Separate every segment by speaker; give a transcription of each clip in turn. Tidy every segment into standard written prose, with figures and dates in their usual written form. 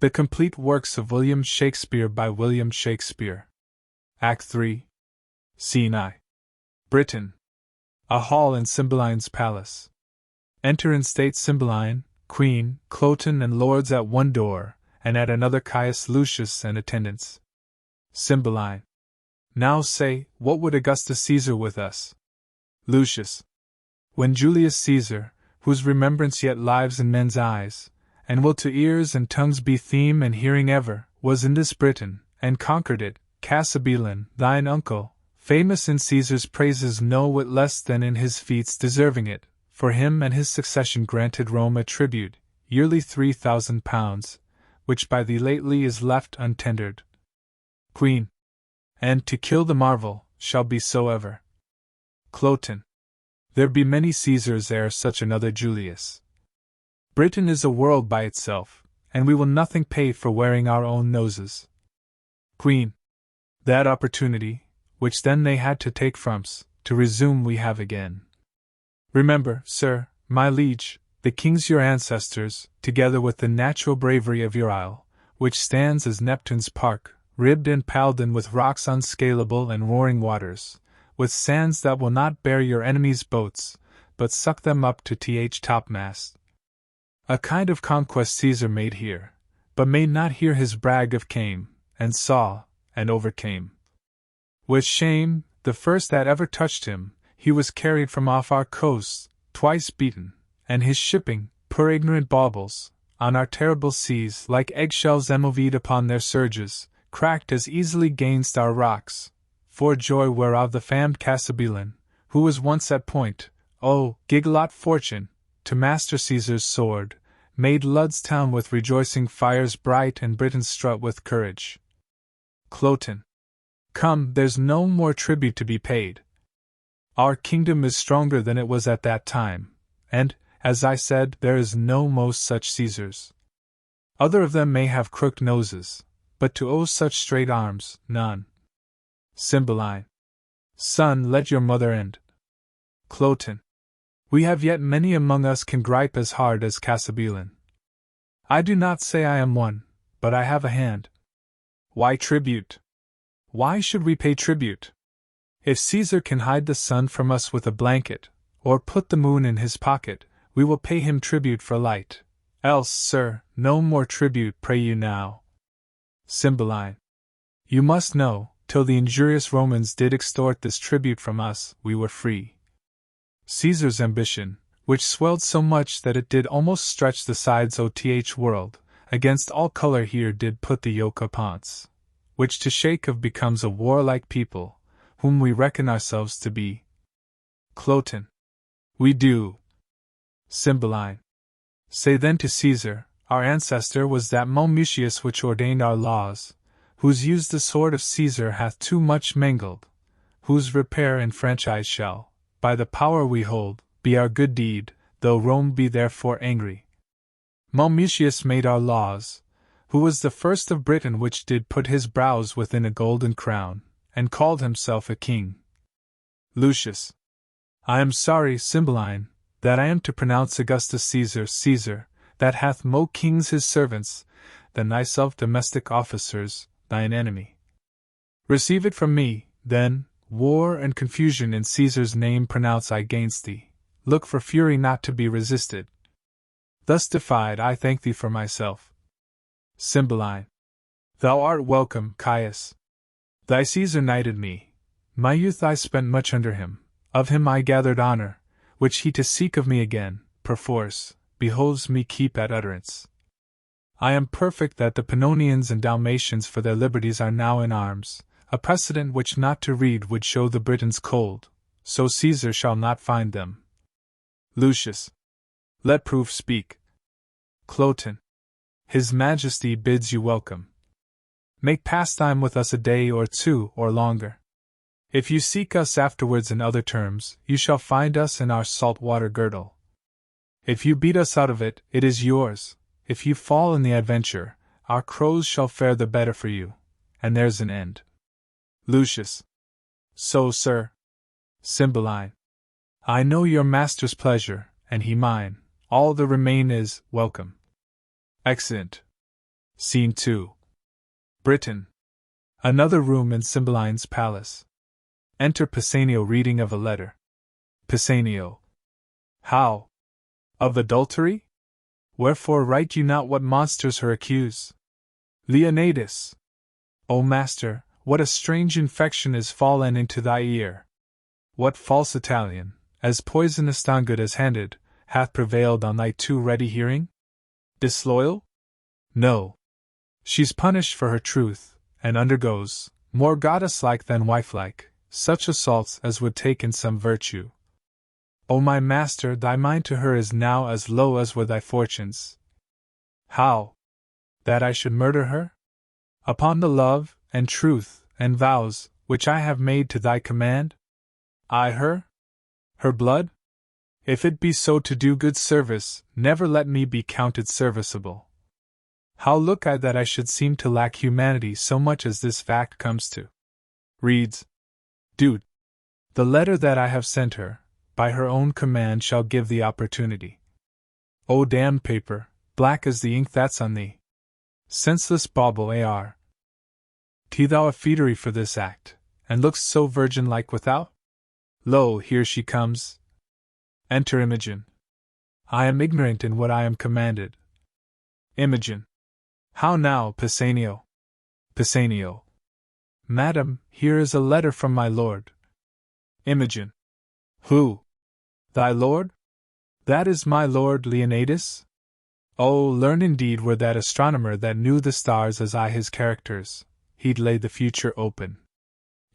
Speaker 1: The Complete Works of William Shakespeare by William Shakespeare. Act 3. Scene I. Britain. A hall in Cymbeline's palace. Enter in state Cymbeline, Queen, Cloten and lords at one door, and at another Caius Lucius and attendants. Cymbeline. Now say, what would Augustus Caesar with us? Lucius. When Julius Caesar, whose remembrance yet lives in men's eyes, and will to ears and tongues be theme and hearing ever, was in this Britain, and conquered it, CYMBELINE, thine uncle, famous in Caesar's praises no whit less than in his feats deserving it, for him and his succession granted Rome a tribute, yearly £3,000, which by thee lately is left untendered. Queen. And, to kill the marvel, shall be so ever. Cloten. There be many Caesars ere such another Julius. Britain is a world by itself, and we will nothing pay for wearing our own noses. Queen. That opportunity, which then they had to take from's, to resume we have again. Remember, sir, my liege, the kings your ancestors, together with the natural bravery of your isle, which stands as Neptune's park, ribbed and palled in with rocks unscalable and roaring waters, with sands that will not bear your enemies' boats, but suck them up to topmast. A kind of conquest Caesar made here, but made not here his brag of came, and saw, and overcame. With shame, the first that ever touched him, he was carried from off our coasts, twice beaten, and his shipping, poor ignorant baubles, on our terrible seas like eggshells moved upon their surges, cracked as easily gainst our rocks, for joy whereof the famed CYMBELINE, who was once at point, oh, giglot fortune, to master Caesar's sword, made Lud's town with rejoicing fires bright and Britain strut with courage. Cloten. Come, there's no more tribute to be paid. Our kingdom is stronger than it was at that time, and, as I said, there is no most such Caesars. Other of them may have crooked noses, but to owe such straight arms, none. Cymbeline. Son, let your mother end. Cloten. We have yet many among us can gripe as hard as CYMBELINE. I do not say I am one, but I have a hand. Why tribute? Why should we pay tribute? If Caesar can hide the sun from us with a blanket, or put the moon in his pocket, we will pay him tribute for light. Else, sir, no more tribute, pray you now. Cymbeline. You must know, till the injurious Romans did extort this tribute from us, we were free. Caesar's ambition, which swelled so much that it did almost stretch the sides o'th world, against all colour here did put the yoke upon's, which to shake of becomes a warlike people, whom we reckon ourselves to be. Cloten. We do. Cymbeline. Say then to Caesar, our ancestor was that Momutius which ordained our laws, whose use the sword of Caesar hath too much mangled, whose repair and franchise shall, by the power we hold, be our good deed, though Rome be therefore angry. Momutius made our laws, who was the first of Britain which did put his brows within a golden crown, and called himself a king. Lucius. I am sorry, Cymbeline, that I am to pronounce Augustus Caesar, Caesar, that hath mo kings his servants, than thyself domestic officers, thine enemy. Receive it from me, then, war and confusion in Caesar's name pronounce I gainst thee, look for fury not to be resisted. Thus defied I thank thee for myself. Cymbeline. Thou art welcome, Caius. Thy Caesar knighted me, my youth I spent much under him, of him I gathered honour, which he to seek of me again, perforce, behoves me keep at utterance. I am perfect that the Pannonians and Dalmatians for their liberties are now in arms, a precedent which not to read would show the Britons cold, so Caesar shall not find them. Lucius. Let proof speak. Cloten. His Majesty bids you welcome. Make pastime with us a day or two or longer. If you seek us afterwards in other terms, you shall find us in our salt water girdle. If you beat us out of it, it is yours. If you fall in the adventure, our crows shall fare the better for you, and there's an end. Lucius. So, sir. Cymbeline. I know your master's pleasure, and he mine, all the remain is welcome. Excellent. Scene 2. Britain. Another room in Cymbeline's palace. Enter Pisanio reading of a letter. Pisanio. How? Of adultery? Wherefore write you not what monsters her accuse? Leonidas. O master, what a strange infection is fallen into thy ear! What false Italian, as poisonous and good as handed, hath prevailed on thy too ready hearing? Disloyal? No. She's punished for her truth, and undergoes, more goddess-like than wife-like, such assaults as would take in some virtue. O my master, thy mind to her is now as low as were thy fortunes. How? That I should murder her? Upon the love, and truth, and vows, which I have made to thy command? I her? Her blood? If it be so to do good service, never let me be counted serviceable. How look I that I should seem to lack humanity so much as this fact comes to? Reads. Dude. The letter that I have sent her, by her own command shall give the opportunity. O damned paper, black as the ink that's on thee. Senseless bauble ar. Thou a feedery for this act, and lookst so virgin-like without? Lo, here she comes. Enter Imogen. I am ignorant in what I am commanded. Imogen. How now, Pisanio? Pisanio. Madam, here is a letter from my lord. Imogen. Who? Thy lord? That is my lord Leonidas? Oh, learned indeed were that astronomer that knew the stars as I his characters, he'd lay the future open.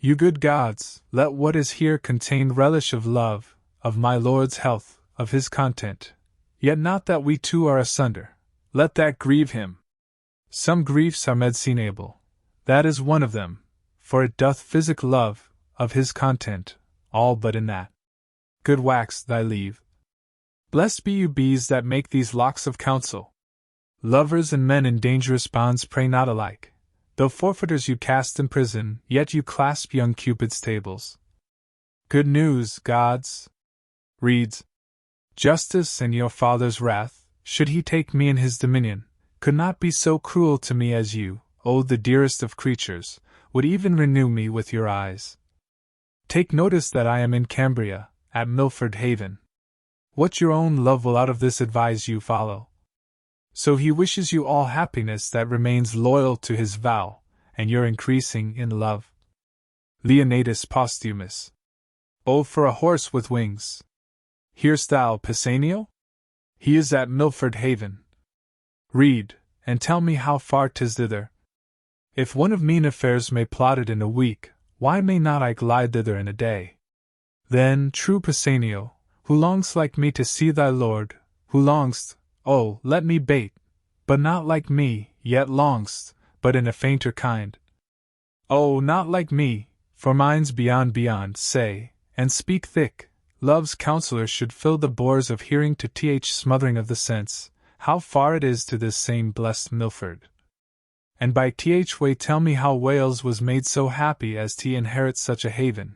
Speaker 1: You good gods, let what is here contain relish of love, of my lord's health, of his content, yet not that we two are asunder, let that grieve him. Some griefs are medicinable, that is one of them, for it doth physic love, of his content, all but in that. Good wax thy leave. Blessed be you bees that make these locks of counsel. Lovers and men in dangerous bonds pray not alike. Though forfeiters you cast in prison, yet you clasp young Cupid's tables. Good news, gods. Reads. Justice and your father's wrath, should he take me in his dominion, could not be so cruel to me as you, O the dearest of creatures, would even renew me with your eyes. Take notice that I am in Cambria, at Milford Haven. What your own love will out of this advise you follow. So he wishes you all happiness that remains loyal to his vow, and you're increasing in love. Leonidas Posthumus. Oh, for a horse with wings! Hear'st thou, Pisanio? He is at Milford Haven. Read, and tell me how far 'tis thither. If one of mean affairs may plot it in a week, why may not I glide thither in a day? Then, true Pisanio, who longs like me to see thy lord, who longst, oh, let me bate, but not like me, yet longst, but in a fainter kind. Oh, not like me, for mine's beyond, say, and speak thick, love's counselor should fill the bores of hearing to smothering of the sense, how far it is to this same blessed Milford. And by way tell me how Wales was made so happy as to inherit such a haven.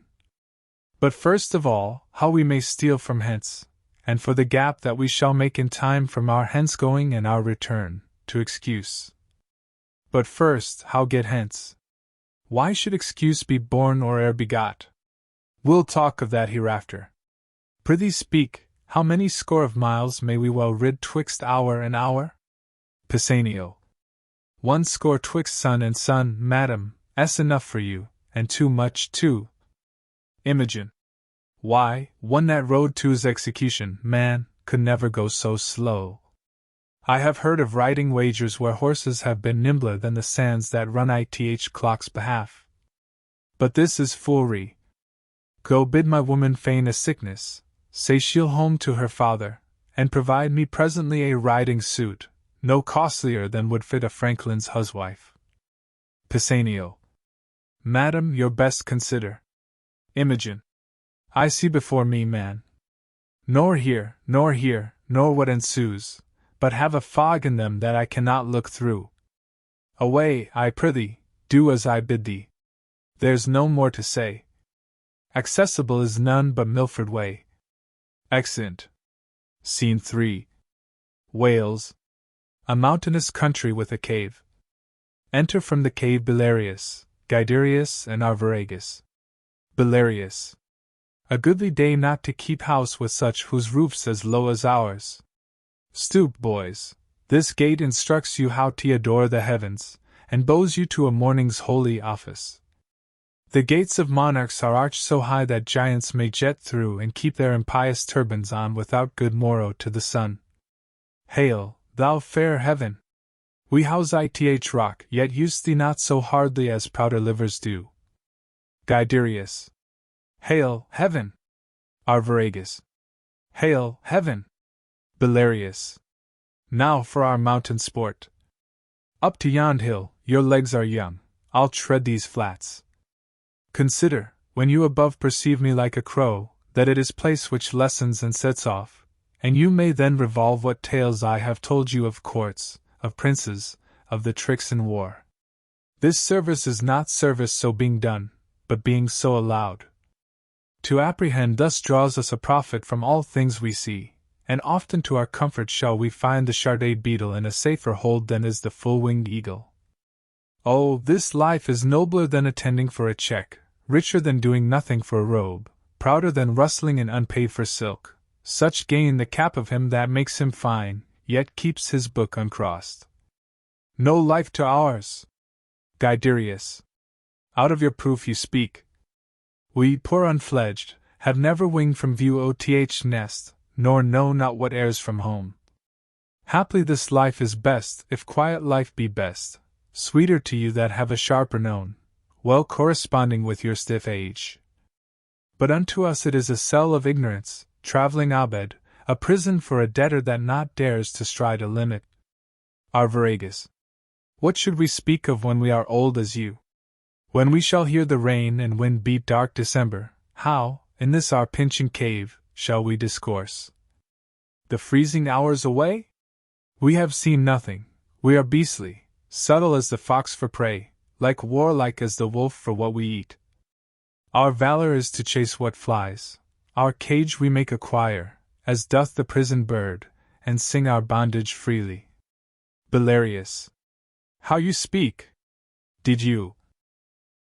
Speaker 1: But first of all, how we may steal from hence, and for the gap that we shall make in time from our hence going and our return, to excuse. But first, how get hence? Why should excuse be born or e'er begot? We'll talk of that hereafter. Prithee speak, how many score of miles may we well rid twixt hour and hour? Pisanio. 1 twixt sun and sun, madam, 's enough for you, and too much too. Imogen. Why, one that rode to's execution, man, could never go so slow. I have heard of riding wagers where horses have been nimbler than the sands that run clock's behalf. But this is foolery. Go bid my woman feign a sickness, say she'll home to her father, and provide me presently a riding suit, no costlier than would fit a franklin's huswife. Pisanio. Madam, your best consider. Imogen. I see before me, man. Nor hear, nor what ensues, but have a fog in them that I cannot look through. Away, I prithee, do as I bid thee. There's no more to say. Accessible is none but Milford way. Exeunt. Scene 3. Wales. A mountainous country with a cave. Enter from the cave Belarius, Guiderius, and Arviragus. Belarius. A goodly day not to keep house with such whose roof's as low as ours. Stoop, boys, this gate instructs you how to adore the heavens, and bows you to a morning's holy office. The gates of monarchs are arched so high that giants may jet through and keep their impious turbans on without good morrow to the sun. Hail, thou fair heaven! We house ith rock, yet use thee not so hardly as prouder livers do. Guiderius. Hail, heaven! Arviragus. Hail, heaven! Belarius. Now for our mountain sport. Up to yond hill, your legs are young, I'll tread these flats. Consider, when you above perceive me like a crow, that it is place which lessens and sets off, and you may then revolve what tales I have told you of courts, of princes, of the tricks in war. This service is not service so being done, but being so allowed. To apprehend thus draws us a profit from all things we see, and often to our comfort shall we find the sharded beetle in a safer hold than is the full-winged eagle. Oh, this life is nobler than attending for a check, richer than doing nothing for a robe, prouder than rustling in unpaid for silk. Such gain the cap of him that makes him fine, yet keeps his book uncrossed. No life to ours! Guiderius. Out of your proof you speak. We, poor unfledged, have never winged from view oth nest, nor know not what airs from home. Haply this life is best, if quiet life be best, sweeter to you that have a sharper known, well corresponding with your stiff age. But unto us it is a cell of ignorance, travelling abed, a prison for a debtor that not dares to stride a limit. Arviragus. What should we speak of when we are old as you? When we shall hear the rain and wind beat dark December, how, in this our pinching cave, shall we discourse? The freezing hours away? We have seen nothing, we are beastly, subtle as the fox for prey, like warlike as the wolf for what we eat. Our valor is to chase what flies, our cage we make acquire, as doth the prison bird, and sing our bondage freely. Belarius. How you speak! Did you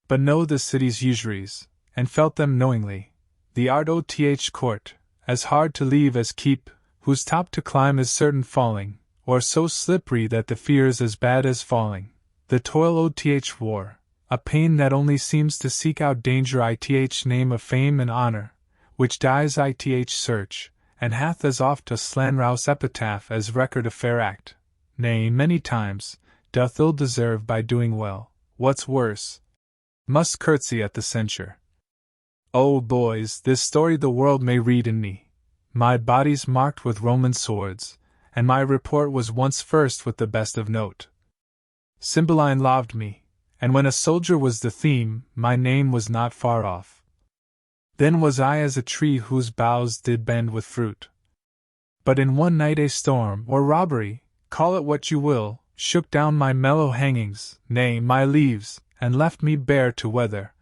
Speaker 1: but know the city's usuries, and felt them knowingly, the art oth court, as hard to leave as keep, whose top to climb is certain falling, or so slippery that the fear is as bad as falling, the toil oth war, a pain that only seems to seek out danger ith name of fame and honor, which dies ith search, and hath as oft a slanderous epitaph as record of fair act, nay, many times, doth ill deserve by doing well, what's worse, must curtsy at the censure. Oh, boys, this story the world may read in me. My body's marked with Roman swords, and my report was once first with the best of note. Cymbeline loved me, and when a soldier was the theme, my name was not far off. Then was I as a tree whose boughs did bend with fruit. But in one night a storm, or robbery, call it what you will, shook down my mellow hangings, nay, my leaves, and left me bare to weather.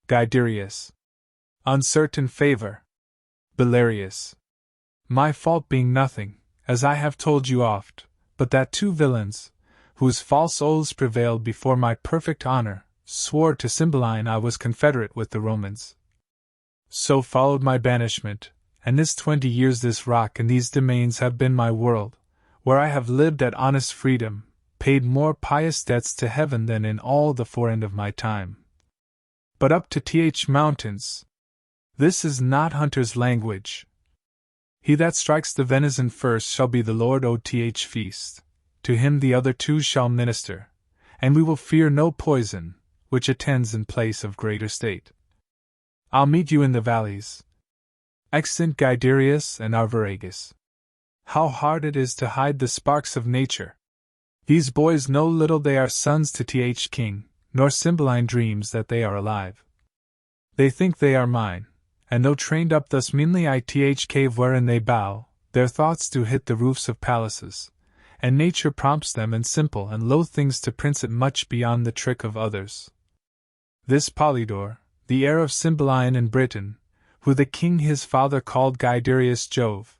Speaker 1: Guiderius. Uncertain favor. Belarius. My fault being nothing, as I have told you oft, but that two villains, whose false oaths prevailed before my perfect honor, swore to Cymbeline I was confederate with the Romans. So followed my banishment, and this 20 years this rock and these domains have been my world, where I have lived at honest freedom, paid more pious debts to heaven than in all the forend of my time. But up to mountains. This is not hunter's language. He that strikes the venison first shall be the Lord oth feast, to him the other two shall minister, and we will fear no poison, which attends in place of greater state. I'll meet you in the valleys. Extant Guiderius and Arviragus. How hard it is to hide the sparks of nature! These boys know little they are sons to King, nor Cymbeline dreams that they are alive. They think they are mine, and though trained up thus meanly ith cave wherein they bow, their thoughts do hit the roofs of palaces, and nature prompts them in simple and low things to prince it much beyond the trick of others. This Polydore, the heir of Cymbeline in Britain, who the king his father called Guiderius Jove,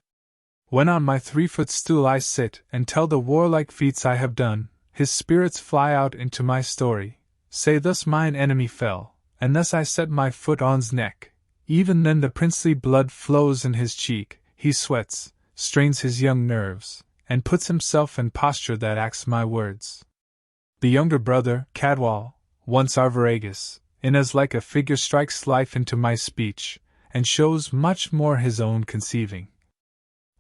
Speaker 1: when on my 3-foot stool I sit and tell the warlike feats I have done, his spirits fly out into my story, say thus mine enemy fell, and thus I set my foot on's neck. Even then the princely blood flows in his cheek, he sweats, strains his young nerves, and puts himself in posture that acts my words. The younger brother, Cadwal, once Arviragus, in as like a figure strikes life into my speech, and shows much more his own conceiving.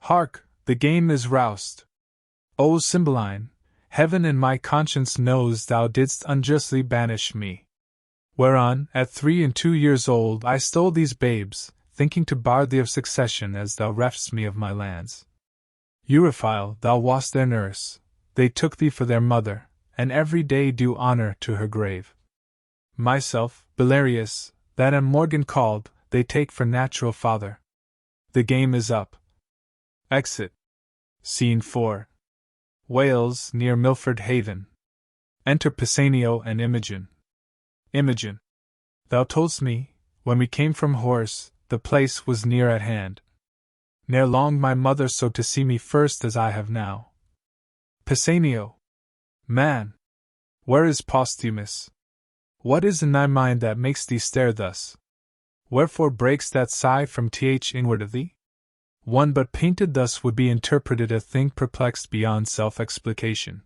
Speaker 1: Hark, the game is roused. O Cymbeline, heaven and my conscience knows thou didst unjustly banish me. Whereon, at 3 and 2 years old, I stole these babes, thinking to bar thee of succession as thou reft'st me of my lands. Euryphile, thou wast their nurse, they took thee for their mother, and every day do honor to her grave. Myself, Belarius, that am Morgan called, they take for natural father. The game is up. Exit. Scene 4. Wales, near Milford Haven. Enter Pisanio and Imogen. Imogen. Thou toldst me, when we came from horse, the place was near at hand. Ne'er longed my mother so to see me first as I have now. Pisanio. Man! Where is Posthumus? What is in thy mind that makes thee stare thus? Wherefore breaks that sigh from inward of thee? One but painted thus would be interpreted a thing perplexed beyond self-explication.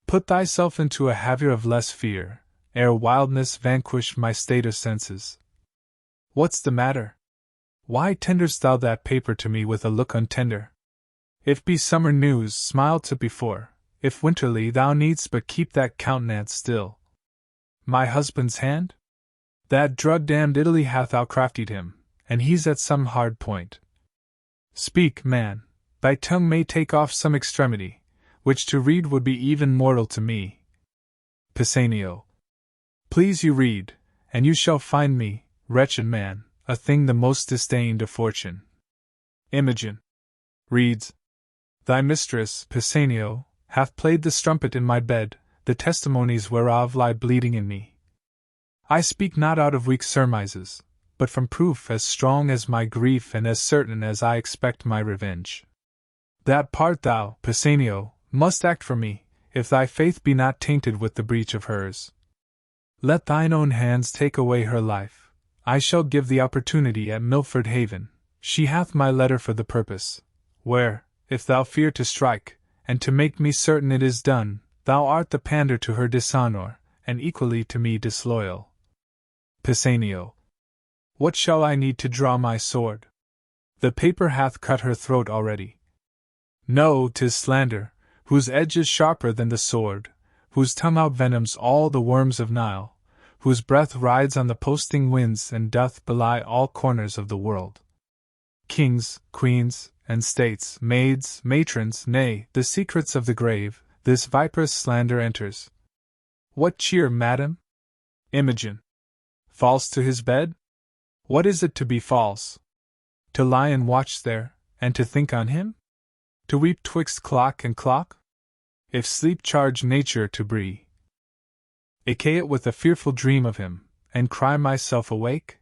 Speaker 1: Put thyself into a havre of less fear, ere wildness vanquish my state of senses. What's the matter? Why tender'st thou that paper to me with a look untender? If be summer news, smile to before; if winterly, thou needst but keep that countenance still. My husband's hand? That drug-damned Italy hath outcraftied him, and he's at some hard point. Speak, man, thy tongue may take off some extremity, which to read would be even mortal to me. Pisanio. Please you read, and you shall find me, wretched man, a thing the most disdained of fortune. Imogen. Reads. Thy mistress, Pisanio, hath played the strumpet in my bed, the testimonies whereof lie bleeding in me. I speak not out of weak surmises, but from proof as strong as my grief and as certain as I expect my revenge. That part thou, Pisanio, must act for me, if thy faith be not tainted with the breach of hers. Let thine own hands take away her life. I shall give the opportunity at Milford Haven. She hath my letter for the purpose, where, if thou fear to strike, and to make me certain it is done, thou art the pander to her dishonor, and equally to me disloyal. Pisanio. What shall I need to draw my sword? The paper hath cut her throat already. No, 'tis slander, whose edge is sharper than the sword, whose tongue outvenoms all the worms of Nile, whose breath rides on the posting winds and doth belie all corners of the world. Kings, queens, and states, maids, matrons, nay, the secrets of the grave, this viper's slander enters. What cheer, madam? Imogen. False to his bed? What is it to be false? To lie and watch there, and to think on him? To weep twixt clock and clock? If sleep charge nature to breathe, eke it with a fearful dream of him, and cry myself awake?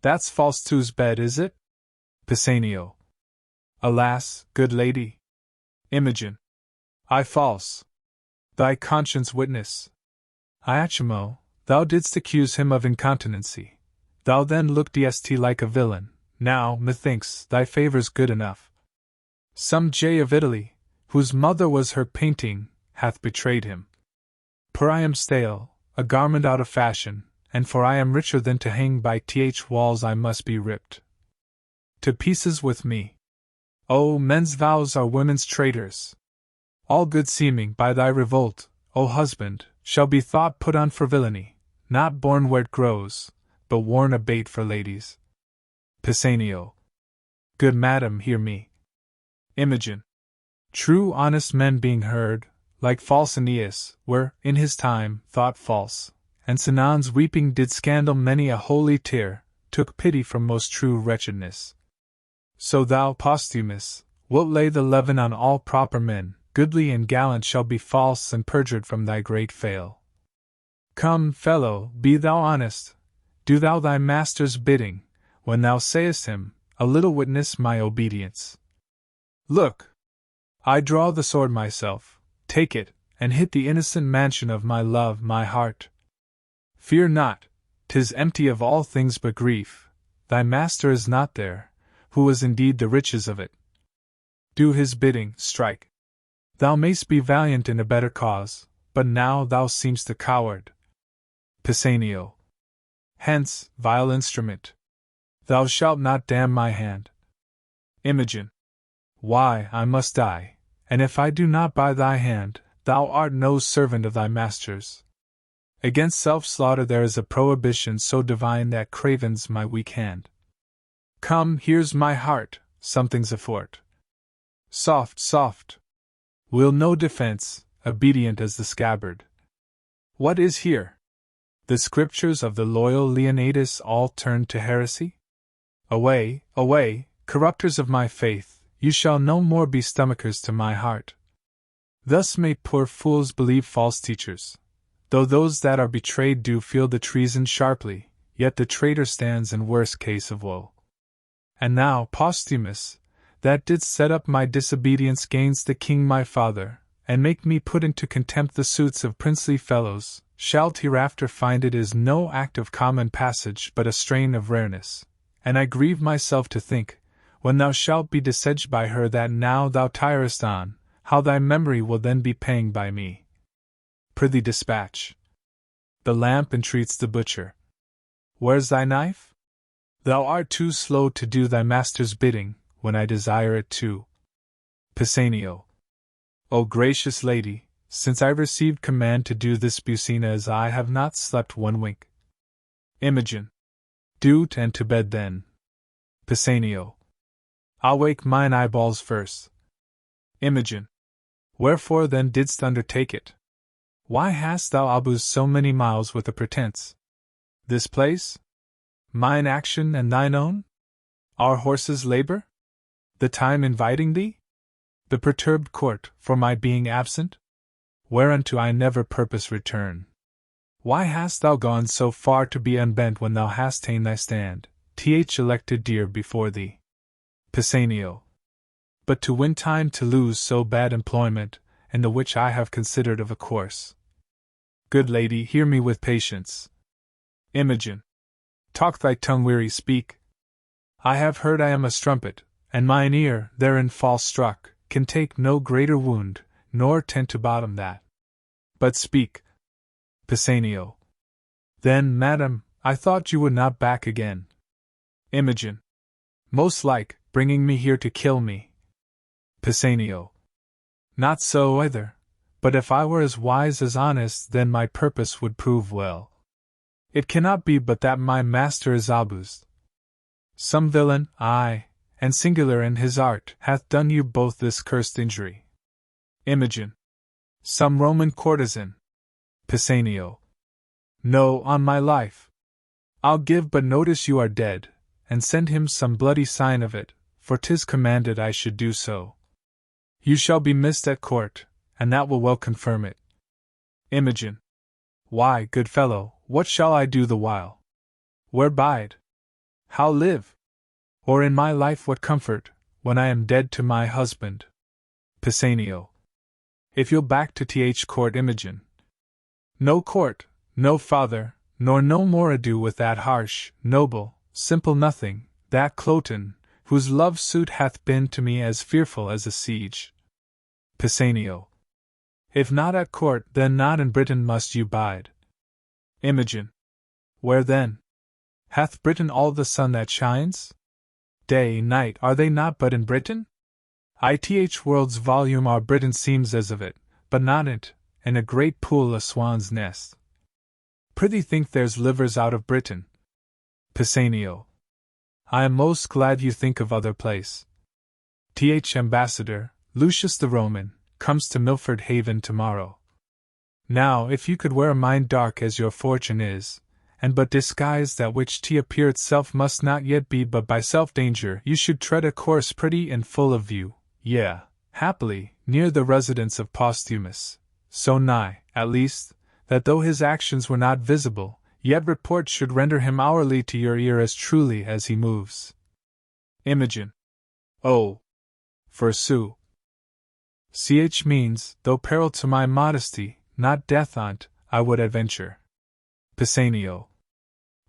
Speaker 1: That's false to's bed, is it? Pisanio. Alas, good lady. Imogen. I false. Thy conscience witness. Iachimo, thou didst accuse him of incontinency. Thou then look'dst like a villain. Now, methinks, thy favor's good enough. Some jay of Italy, whose mother was her painting, hath betrayed him. For I am stale, a garment out of fashion, and for I am richer than to hang by walls I must be ripped to pieces with me. Oh, men's vows are women's traitors. All good seeming by thy revolt, O husband, shall be thought put on for villainy, not born where it grows, but worn a bait for ladies. Pisanio. Good madam, hear me. Imogen. True honest men being heard, like false Aeneas, were, in his time, thought false, and Sinan's weeping did scandal many a holy tear, took pity from most true wretchedness. So thou, Posthumus, wilt lay the leaven on all proper men, goodly and gallant shall be false and perjured from thy great fail. Come, fellow, be thou honest, do thou thy master's bidding, when thou sayest him, a little witness my obedience. Look! I draw the sword myself, take it, and hit the innocent mansion of my love, my heart. Fear not, 'tis empty of all things but grief, thy master is not there, who is indeed the riches of it. Do his bidding, strike. Thou mayst be valiant in a better cause, but now thou seem'st a coward. Pisanio. Hence, vile instrument. Thou shalt not damn my hand. Imogen. Why, I must die, and if I do not by thy hand, thou art no servant of thy master's. Against self-slaughter there is a prohibition so divine that cravens my weak hand. Come, here's my heart, something's afoot. Soft, soft. Will no defense, obedient as the scabbard. What is here? The scriptures of the loyal Leonidas all turned to heresy? Away, away, corrupters of my faith, you shall no more be stomachers to my heart. Thus may poor fools believe false teachers. Though those that are betrayed do feel the treason sharply, yet the traitor stands in worse case of woe. And thou, Posthumus, that didst set up my disobedience gainst the king my father, and make me put into contempt the suits of princely fellows, shalt hereafter find it is no act of common passage but a strain of rareness, and I grieve myself to think, when thou shalt be dissedged by her that now thou tirest on, how thy memory will then be panged by me. Prithee dispatch. The lamp entreats the butcher. Where's thy knife? Thou art too slow to do thy master's bidding, when I desire it too. Pisanio. O gracious lady, since I received command to do this Busina as I have not slept one wink. Imogen. Do't and to bed then. Pisanio. I'll wake mine eyeballs first. Imogen. Wherefore then didst undertake it? Why hast thou abused so many miles with a pretence? This place? Mine action and thine own? Our horses' labor? The time inviting thee? The perturbed court, for my being absent? Whereunto I never purpose return. Why hast thou gone so far to be unbent when thou hast ta'en thy stand, elected dear before thee? Pisanio. But to win time to lose so bad employment, and the which I have considered of a course. Good lady, hear me with patience. Imogen. Talk thy tongue weary, speak. I have heard I am a strumpet, and mine ear, therein false struck, can take no greater wound, nor tend to bottom that. But speak. Pisanio. Then, madam, I thought you would not back again. Imogen. Most like, bringing me here to kill me. Pisanio. Not so either, but if I were as wise as honest, then my purpose would prove well. It cannot be but that my master is abused. Some villain, aye, and singular in his art, hath done you both this cursed injury. Imogen. Some Roman courtesan. Pisanio. No, on my life. I'll give but notice you are dead, and send him some bloody sign of it, for 'tis commanded I should do so. You shall be missed at court, and that will well confirm it. Imogen. Why, good fellow, what shall I do the while? Where bide? How live? Or in my life what comfort, when I am dead to my husband? Pisanio. If you'll back to court, Imogen. No court, no father, nor no more ado with that harsh, noble, simple nothing, that Cloten, whose love suit hath been to me as fearful as a siege. Pisanio. If not at court, then not in Britain must you bide. Imogen. Where then? Hath Britain all the sun that shines? Day, night, are they not but in Britain? World's volume our Britain seems as of it, but not it, in a great pool a swan's nest. Prithee think there's livers out of Britain. Pisanio. I am most glad you think of other place. Ambassador, Lucius the Roman, comes to Milford Haven tomorrow. Now, if you could wear a mind dark as your fortune is, and but disguise that which to appear itself must not yet be but by self-danger, you should tread a course pretty and full of view, yea, happily, near the residence of Posthumus, so nigh, at least, that though his actions were not visible, yet report should render him hourly to your ear as truly as he moves. Imogen. Oh! Forsooth! Ch means, though peril to my modesty, not death on't, I would adventure. Pisanio.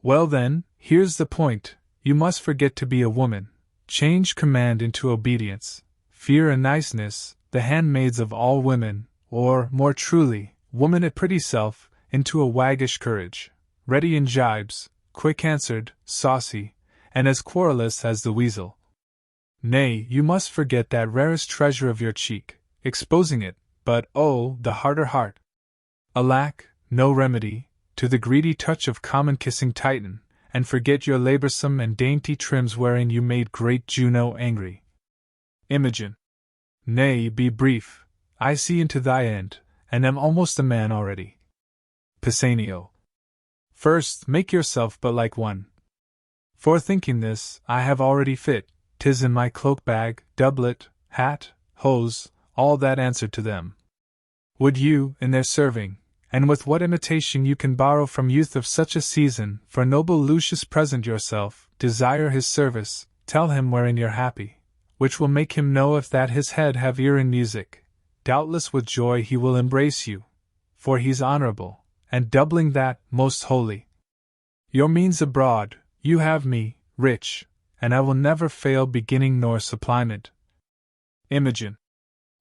Speaker 1: Well then, here's the point, you must forget to be a woman, change command into obedience, fear and niceness, the handmaids of all women, or, more truly, woman at pretty self, into a waggish courage, ready in jibes, quick-answered, saucy, and as querulous as the weasel. Nay, you must forget that rarest treasure of your cheek, exposing it, but, oh, the harder heart! Alack, no remedy, to the greedy touch of common kissing Titan, and forget your laborsome and dainty trims wherein you made great Juno angry. Imogen. Nay, be brief, I see into thy end, and am almost a man already. Pisanio. First, make yourself but like one. For thinking this, I have already fit, 'tis in my cloak-bag, doublet, hat, hose, all that answered to them. Would you, in their serving, and with what imitation you can borrow from youth of such a season, for noble Lucius present yourself, desire his service, tell him wherein you're happy, which will make him know if that his head have ear in music, doubtless with joy he will embrace you, for he's honorable, and doubling that, most holy. Your means abroad, you have me, rich, and I will never fail beginning nor supplement. Imogen.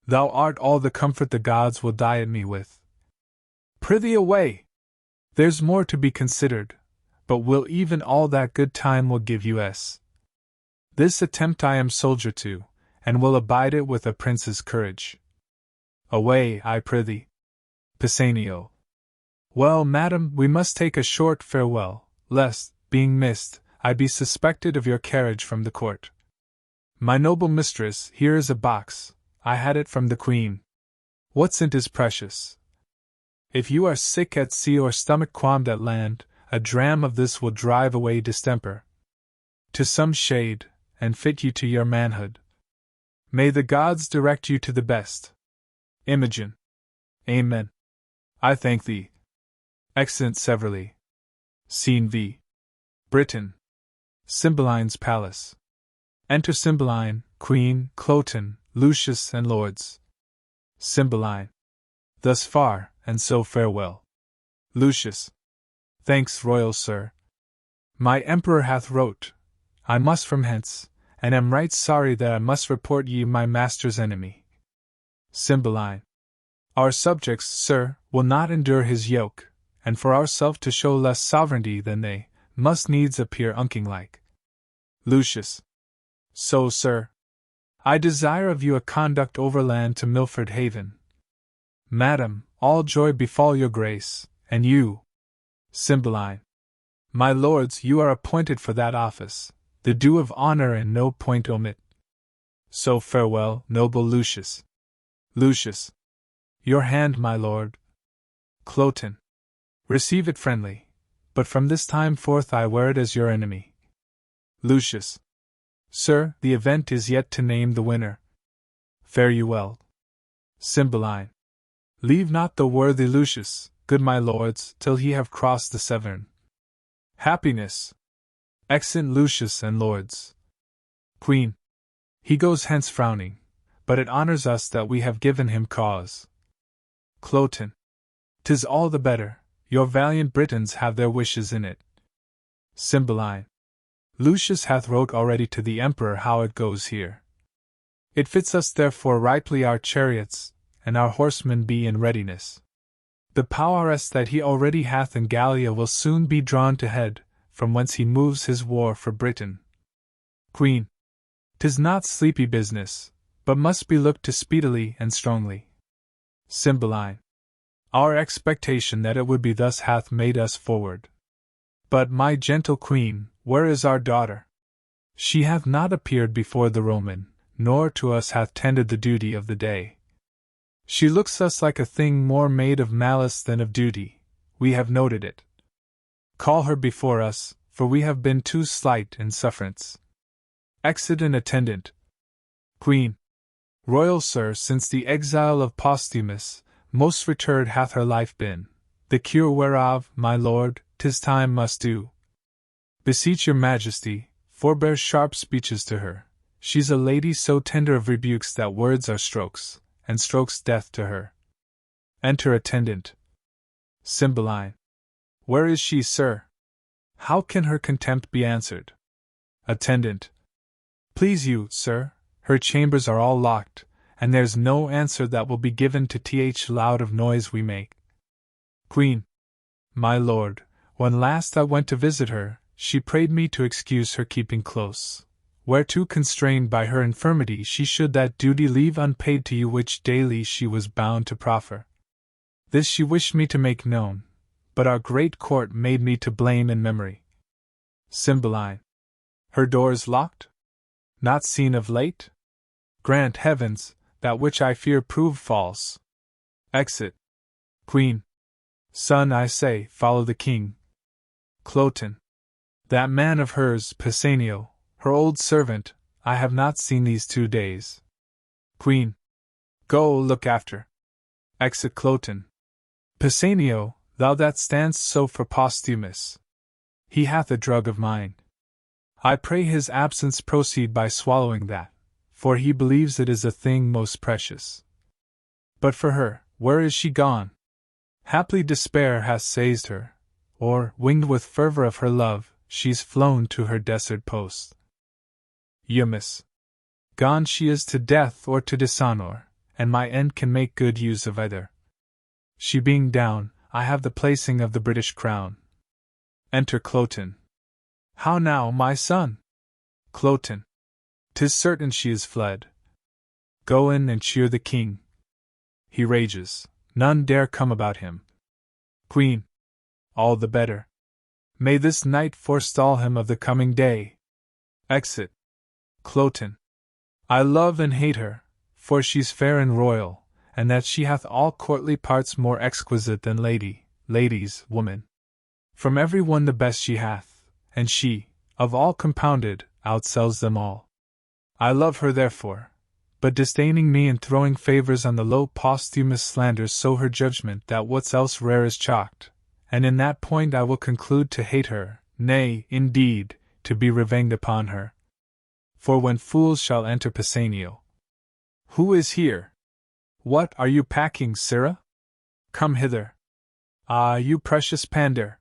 Speaker 1: Thou art all the comfort the gods will diet me with. Prithee away! There's more to be considered, but will even all that good time will give you s. This attempt I am soldier to, and will abide it with a prince's courage. Away, I prithee. Pisanio. Well, madam, we must take a short farewell, lest, being missed, I be suspected of your carriage from the court. My noble mistress, here is a box, I had it from the queen. What's in't is precious. If you are sick at sea or stomach qualmed at land, a dram of this will drive away distemper. To some shade, and fit you to your manhood. May the gods direct you to the best. Imogen. Amen. I thank thee. Exeunt severally. Scene V. Britain. Cymbeline's palace. Enter Cymbeline, Queen, Cloten, Lucius, and lords. Cymbeline. Thus far, and so farewell. Lucius. Thanks, royal sir. My emperor hath wrote, I must from hence, and am right sorry that I must report ye my master's enemy. Cymbeline. Our subjects, sir, will not endure his yoke, and for ourself to show less sovereignty than they, must needs appear unking-like. Lucius. So, sir, I desire of you a conduct overland to Milford Haven. Madam, all joy befall your grace, and you. Cymbeline. My lords, you are appointed for that office, the due of honor and no point omit. So farewell, noble Lucius. Lucius. Your hand, my lord. Cloten. Receive it friendly, but from this time forth I wear it as your enemy. Lucius. Sir, the event is yet to name the winner. Fare you well. Cymbeline. Leave not the worthy Lucius, good my lords, till he have crossed the Severn. Happiness. Exeunt Lucius and lords. Queen. He goes hence frowning, but it honors us that we have given him cause. Cloten. 'Tis all the better, your valiant Britons have their wishes in it. Cymbeline. Lucius hath wrote already to the emperor how it goes here. It fits us therefore ripely our chariots, and our horsemen be in readiness. The powers that he already hath in Gallia will soon be drawn to head, from whence he moves his war for Britain. Queen. 'Tis not sleepy business, but must be looked to speedily and strongly. Cymbeline. Our expectation that it would be thus hath made us forward. But, my gentle queen, where is our daughter? She hath not appeared before the Roman, nor to us hath tended the duty of the day. She looks us like a thing more made of malice than of duty, we have noted it. Call her before us, for we have been too slight in sufferance. Exit an attendant. Queen. Royal sir, since the exile of Posthumus, most returred hath her life been, the cure whereof, my lord, 'tis time must do. Beseech your majesty, forbear sharp speeches to her, she's a lady so tender of rebukes that words are strokes, and strokes death to her. Enter attendant. Cymbeline. Where is she, sir? How can her contempt be answered? Attendant. Please you, sir, her chambers are all locked, and there's no answer that will be given to th loud of noise we make. Queen. My lord, when last I went to visit her, she prayed me to excuse her keeping close, whereto constrained by her infirmity she should that duty leave unpaid to you which daily she was bound to proffer. This she wished me to make known, but our great court made me to blame in memory. Cymbeline. Her doors locked? Not seen of late? Grant heavens, that which I fear prove false. Exit. Queen. Son, I say, follow the king. Cloten. That man of hers, Pisanio, her old servant, I have not seen these 2 days. Queen. Go look after. Exit Cloten. Pisanio, thou that standst so for Posthumus. He hath a drug of mine. I pray his absence proceed by swallowing that, for he believes it is a thing most precious. But for her, where is she gone? Haply despair hath seized her, or, winged with fervor of her love, she's flown to her desert post. Eumus. Gone she is to death or to dishonor, and my end can make good use of either. She being down, I have the placing of the British crown. Enter Cloten. How now, my son? Cloten. 'Tis certain she is fled. Go in and cheer the king. He rages, none dare come about him. Queen. All the better. May this night forestall him of the coming day. Exit. Cloten. I love and hate her, for she's fair and royal, and that she hath all courtly parts more exquisite than ladies, woman. From every one the best she hath, and she, of all compounded, outsells them all. I love her therefore, but disdaining me and throwing favors on the low Posthumus slanders so her judgment that what's else rare is chalked, and in that point I will conclude to hate her, nay, indeed, to be revenged upon her. For when fools shall enter Pisanio. Who is here? What are you packing, Sirrah? Come hither. Ah, you precious pander!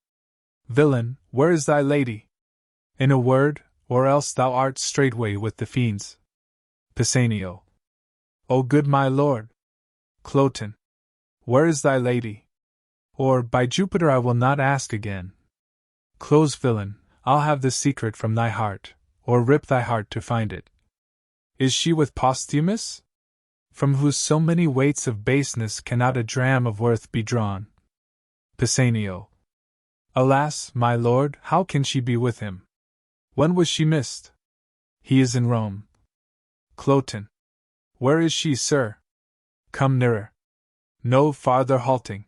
Speaker 1: Villain, where is thy lady? In a word, or else thou art straightway with the fiends. Pisanio. O good my lord! Cloten. Where is thy lady? Or, by Jupiter, I will not ask again. Close, villain, I'll have the secret from thy heart, or rip thy heart to find it. Is she with Posthumus? From whose so many weights of baseness cannot a dram of worth be drawn. Pisanio. Alas, my lord, how can she be with him? When was she missed? He is in Rome. Cloten. Where is she, sir? Come nearer. No farther halting.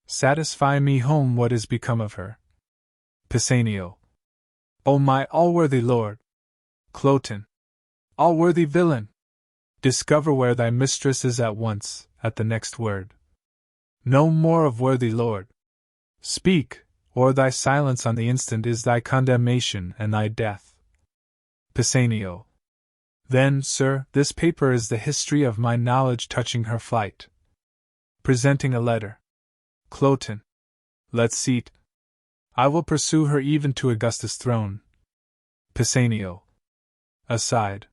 Speaker 1: Satisfy me home what is become of her. Pisanio. O my all-worthy lord! Cloten. All-worthy villain! Discover where thy mistress is at once, at the next word. No more of worthy lord. Speak, or thy silence on the instant is thy condemnation and thy death. Pisanio. Then, sir, this paper is the history of my knowledge touching her flight. Presenting a letter. Cloten. Let's see't. I will pursue her even to Augustus' throne. Pisanio. Aside.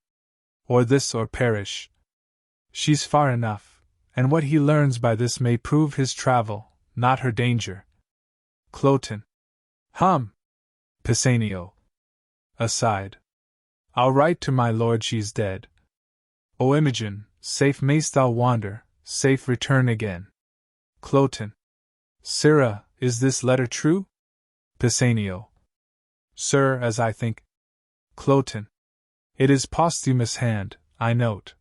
Speaker 1: Or this or perish. She's far enough, and what he learns by this may prove his travel, not her danger. Cloten. Hum! Pisanio. Aside. I'll write to my lord she's dead. O Imogen, safe mayst thou wander, safe return again. Cloten. Sirrah, is this letter true? Pisanio. Sir, as I think. Cloten. It is Posthumus' hand, I note.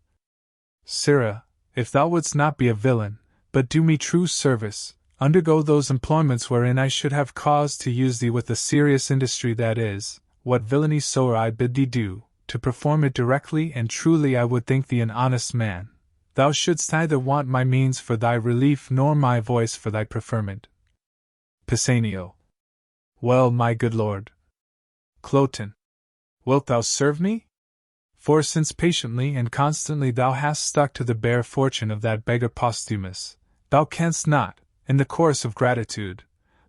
Speaker 1: Sirrah, if thou wouldst not be a villain, but do me true service, undergo those employments wherein I should have cause to use thee with a serious industry, that is, what villainy soe'er I bid thee do, to perform it directly and truly I would think thee an honest man, thou shouldst neither want my means for thy relief nor my voice for thy preferment. Pisanio. Well, my good lord. Cloten. Wilt thou serve me? For since patiently and constantly thou hast stuck to the bare fortune of that beggar Posthumus, thou canst not, in the course of gratitude,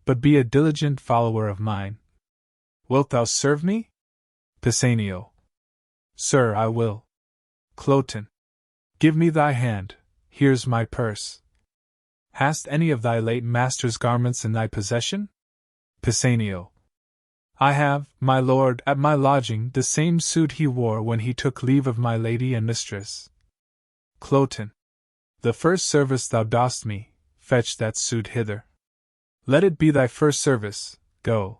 Speaker 1: but be a diligent follower of mine. Wilt thou serve me? Pisanio. Sir, I will. Cloten. Give me thy hand, here's my purse. Hast any of thy late master's garments in thy possession? Pisanio. I have, my lord, at my lodging the same suit he wore when he took leave of my lady and mistress. Cloten. The first service thou dost me, fetch that suit hither. Let it be thy first service, go.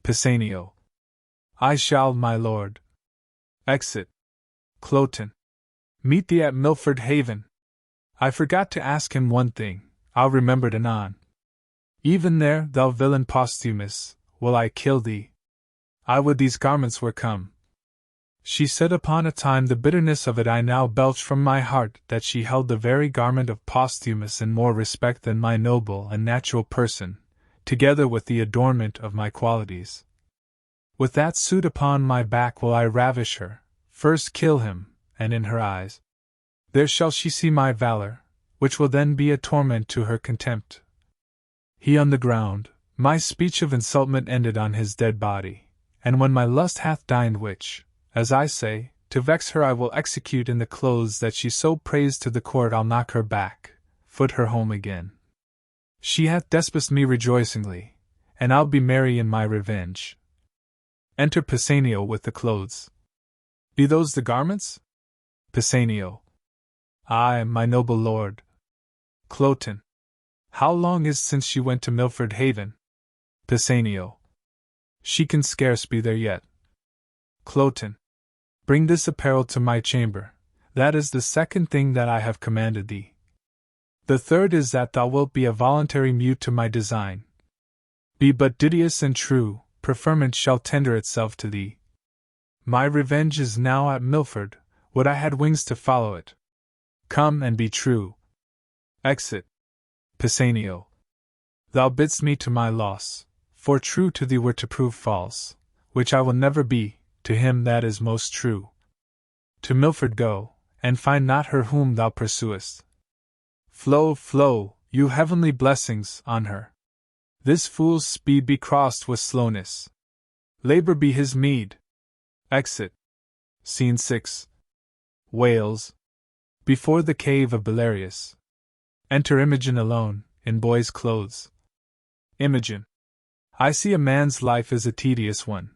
Speaker 1: Pisanio. I shall, my lord. Exit. Cloten. Meet thee at Milford Haven. I forgot to ask him one thing, I'll remember it anon. Even there, thou villain Posthumus, will I kill thee. I would these garments were come. She said upon a time the bitterness of it I now belch from my heart that she held the very garment of Posthumus in more respect than my noble and natural person, together with the adornment of my qualities. With that suit upon my back will I ravish her, first kill him, and in her eyes there shall she see my valor, which will then be a torment to her contempt. He on the ground, my speech of insultment ended on his dead body, and when my lust hath dined which, as I say, to vex her I will execute in the clothes that she so praised to the court I'll knock her back, foot her home again. She hath despised me rejoicingly, and I'll be merry in my revenge. Enter Pisanio with the clothes. Be those the garments? Pisanio. Aye, my noble lord. Cloten. How long is since she went to Milford Haven? Pisanio. She can scarce be there yet. Cloten. Bring this apparel to my chamber, that is the second thing that I have commanded thee. The third is that thou wilt be a voluntary mute to my design. Be but duteous and true, preferment shall tender itself to thee. My revenge is now at Milford, would I had wings to follow it. Come and be true. Exit. Pisanio. Thou bidst me to my loss, for true to thee were to prove false, which I will never be, to him that is most true. To Milford go, and find not her whom thou pursuest. Flow, flow, you heavenly blessings, on her. This fool's speed be crossed with slowness. Labor be his meed. Exit. Scene 6. Wales. Before the cave of Belarius. Enter Imogen alone, in boy's clothes. Imogen. I see a man's life is a tedious one.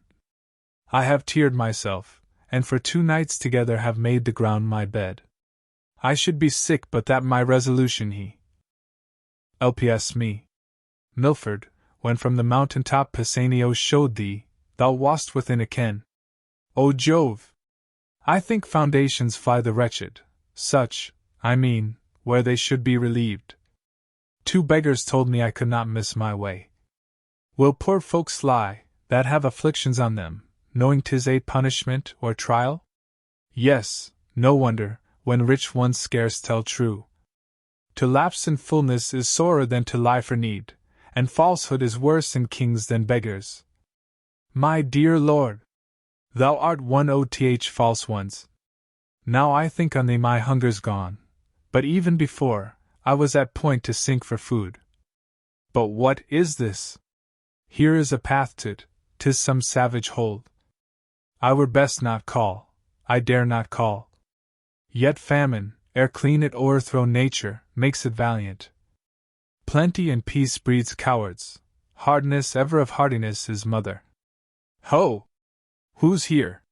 Speaker 1: I have tiered myself, and for 2 nights together have made the ground my bed. I should be sick but that my resolution he. LPS me. Milford, when from the mountain top Pisanio showed thee, thou wast within a ken. O Jove! I think foundations fly the wretched, such, I mean, where they should be relieved. 2 beggars told me I could not miss my way. Will poor folks lie, that have afflictions on them, knowing 'tis a punishment or trial? Yes, no wonder, when rich ones scarce tell true. To lapse in fullness is sorer than to lie for need, and falsehood is worse in kings than beggars. My dear lord! Thou art one oth false ones. Now I think on thee my hunger's gone, but even before, I was at point to sink for food. But what is this? Here is a path to't, 'tis some savage hold. I were best not call, I dare not call. Yet famine, ere clean it o'erthrow nature, makes it valiant. Plenty and peace breeds cowards, hardness ever of hardiness is mother. Ho! Who's here?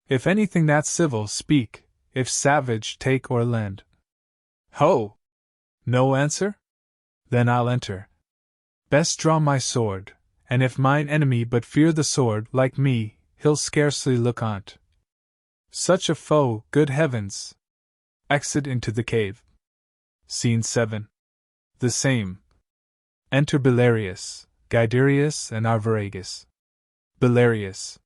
Speaker 1: If anything that's civil, speak, if savage, take or lend. Ho! No answer? Then I'll enter. Best draw my sword, and if mine enemy but fear the sword, like me, he'll scarcely look on't. Such a foe, good heavens! Exit into the cave. Scene 7. The same. Enter Belarius, Guiderius, and Arviragus. Belarius.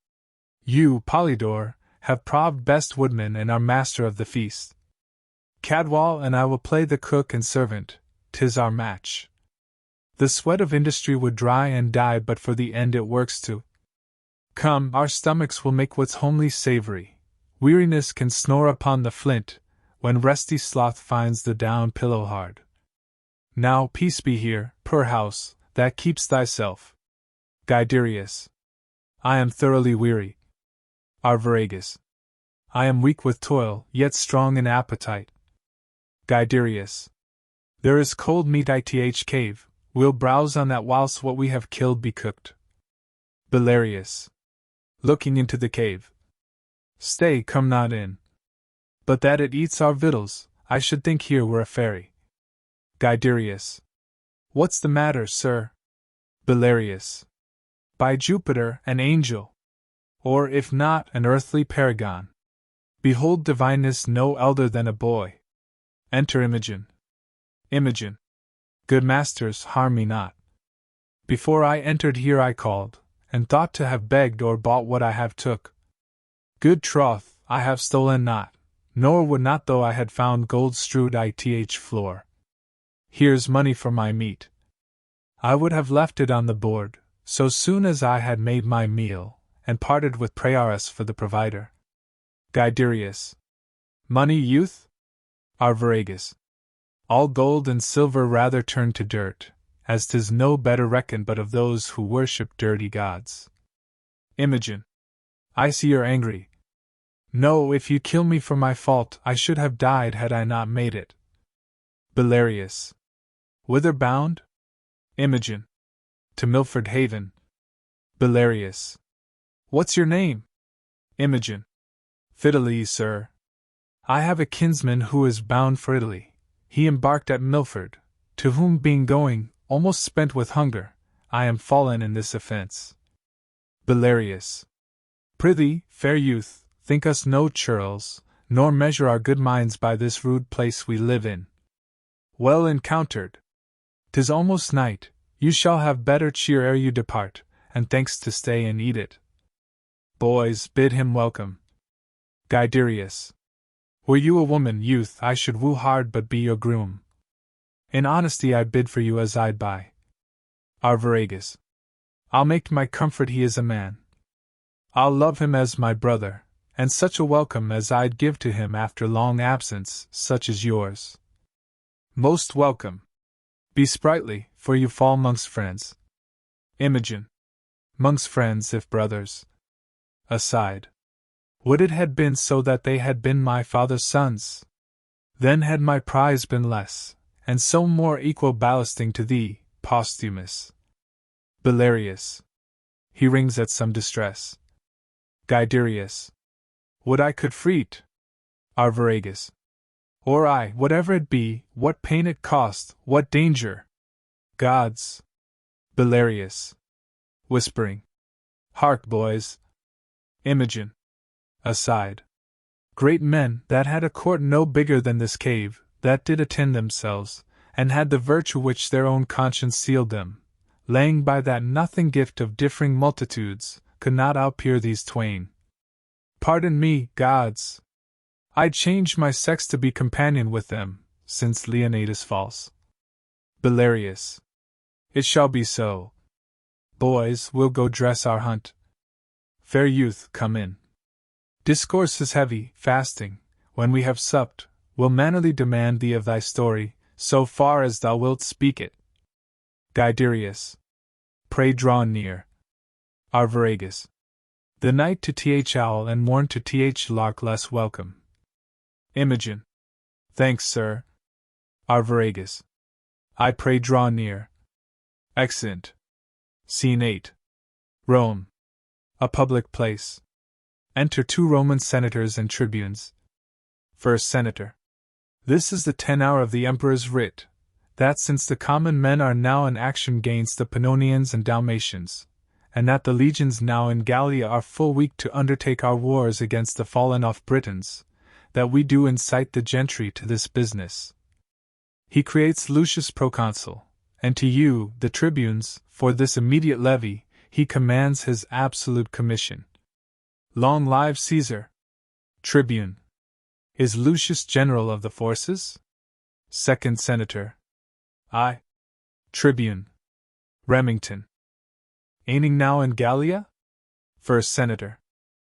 Speaker 1: You, Polydore, have proved best woodman and are master of the feast. Cadwal and I will play the cook and servant, 'tis our match. The sweat of industry would dry and die but for the end it works to. Come, our stomachs will make what's homely savory, Weariness can snore upon the flint, when resty sloth finds the down pillow hard. Now peace be here, poor house, that keeps thyself. Guiderius. I am thoroughly weary. Arviragus. I am weak with toil, yet strong in appetite. Guiderius. There is cold meat ith cave, we'll browse on that whilst what we have killed be cooked. Belarius. Looking into the cave. Stay, come not in. But that it eats our victuals, I should think here were a fairy. Guiderius. What's the matter, sir? Belarius. By Jupiter, an angel. Or if not, an earthly paragon. Behold divineness no elder than a boy. Enter Imogen. Imogen. Good masters, harm me not. Before I entered here I called, and thought to have begged or bought what I have took. Good troth, I have stolen not, nor would not though I had found gold strewed ith floor. Here's money for my meat. I would have left it on the board, so soon as I had made my meal, and parted with Priaris for the provider. Guiderius. Money, youth? Arviragus. All gold and silver rather turn to dirt, as 'tis no better reckoned but of those who worship dirty gods. Imogen. I see you're angry. No, if you kill me for my fault, I should have died had I not made it. Belarius. Whither bound? Imogen. To Milford Haven. Belarius. What's your name? Imogen. Fiddle, sir. I have a kinsman who is bound for Italy. He embarked at Milford, to whom being going, almost spent with hunger, I am fallen in this offence. Belarius. Prithee, fair youth, think us no churls, nor measure our good minds by this rude place we live in. Well encountered. 'Tis almost night, you shall have better cheer ere you depart, and thanks to stay and eat it. Boys, bid him welcome. Guiderius. Were you a woman, youth, I should woo hard but be your groom. In honesty I bid for you as I'd buy. Arviragus. I'll make my comfort he is a man. I'll love him as my brother, and such a welcome as I'd give to him after long absence, such as yours. Most welcome. Be sprightly, for you fall 'mongst friends. Imogen. 'Mongst friends if brothers. Aside. Would it had been so that they had been my father's sons! Then had my prize been less, and so more equal ballasting to thee, Posthumus. Belarius. He rings at some distress. Guiderius. Would I could free't. Arviragus. Or I, whatever it be, what pain it cost, what danger. Gods. Belarius. Whispering. Hark, boys. Imogen. Aside. Great men, that had a court no bigger than this cave, that did attend themselves, and had the virtue which their own conscience sealed them, laying by that nothing gift of differing multitudes, could not outpeer these twain. Pardon me, gods. I'd change my sex to be companion with them, since Leonate is false. Belarius. It shall be so. Boys, we'll go dress our hunt. Fair youth, come in. Discourse is heavy, fasting. When we have supped, we'll mannerly demand thee of thy story, so far as thou wilt speak it. Guiderius. Pray draw near. Arviragus. The night to th owl and morn to th lark less welcome. Imogen. Thanks, sir. Arviragus. I pray draw near. Exeunt. Scene 8. Rome. A public place. Enter 2 Roman senators and tribunes. First Senator. This is the 10th hour of the Emperor's writ, that since the common men are now in action gainst the Pannonians and Dalmatians, and that the legions now in Gallia are full weak to undertake our wars against the fallen off Britons, that we do incite the gentry to this business. He creates Lucius proconsul, and to you, the tribunes, for this immediate levy, he commands his absolute commission. Long live Caesar! Tribune. Is Lucius general of the forces? Second Senator. I. Tribune. Remington. Aiming now in Gallia? First Senator.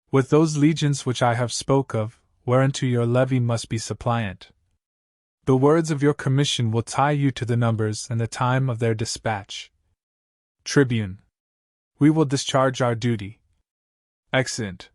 Speaker 1: With those legions which I have spoke of, whereunto your levy must be suppliant. The words of your commission will tie you to the numbers and the time of their dispatch. Tribune. We will discharge our duty. Exeunt.